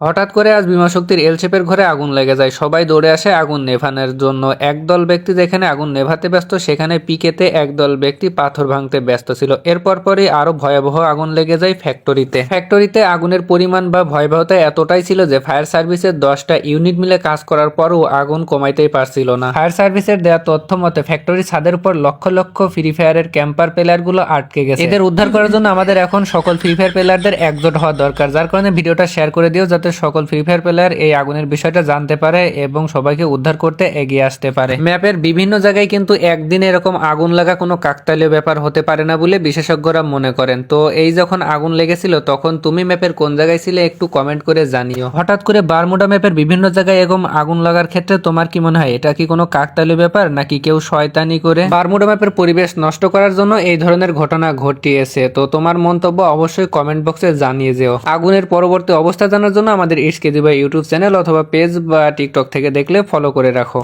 হঠাৎ করে আজ বিমা শক্তির এল শেপের ঘরে আগুন লেগে যায়। সবাই দৌড়ে আসে আগুন নেভানোর জন্য। একদল ব্যক্তি যেখানে আগুন নেভাতে ব্যস্ত, সেখানে পিকেতে একদল ব্যক্তি পাথর ভাঙতে ব্যস্ত ছিল। এরপর পরই আরো ভয়াবহ আগুন লেগে যায় ফ্যাক্টরিতে আগুনের পরিমাণ বা ভয়াবহতা এতটাই ছিল যে ফায়ার সার্ভিসের 10টা ইউনিট মিলে কাজ করার পরও আগুন কমাইতেই পারছিল না। ফায়ার সার্ভিসের দেওয়া তথ্য মতে ফ্যাক্টরির ছাদের উপর লক্ষ লক্ষ ফ্রি ফায়ারের ক্যাম্পার প্লেয়ারগুলো আটকে গেছে। এদের উদ্ধার করার জন্য আমাদের এখন সকল ফ্রি ফায়ার প্লেয়ারদের একজোট হওয়া দরকার। যার কারণে ভিডিওটা শেয়ার করে দিও, যাতে সকল ফ্রি ফায়ার প্লেয়ার এই আগুনের বিষয়টা জানতে পারে এবং সবাইকে উদ্ধার করতে এগিয়ে আসতে পারে। ম্যাপের বিভিন্ন জায়গায় কিন্তু একদিনে এরকম আগুন লাগা কোনো কাকতালীয় ব্যাপার হতে পারে না বলে বিশেষজ্ঞরা মনে করেন। তো এই যখন আগুন লেগেছিল তখন তুমি ম্যাপের কোন জায়গায় ছিলে একটু কমেন্ট করে জানিও। হঠাৎ করে বারমুডা ম্যাপের বিভিন্ন জায়গায় এরকম আগুন লাগার ক্ষেত্রে তোমার কি মনে হয়, এটা কি কোনো কাকতালীয় ব্যাপার নাকি কেউ শয়তানি করে বারমুডা ম্যাপের পরিবেশ নষ্ট করার জন্য এই ধরনের ঘটনা ঘটিয়েছে? তো তোমার মন্তব্য অবশ্যই কমেন্ট বক্সে জানিয়ে যেও। আগুনের পরবর্তী অবস্থা জানার জন্য আমাদের it's KG by YouTube channel অথবা পেজ বা টিকটক থেকে দেখলে ফলো করে রাখো।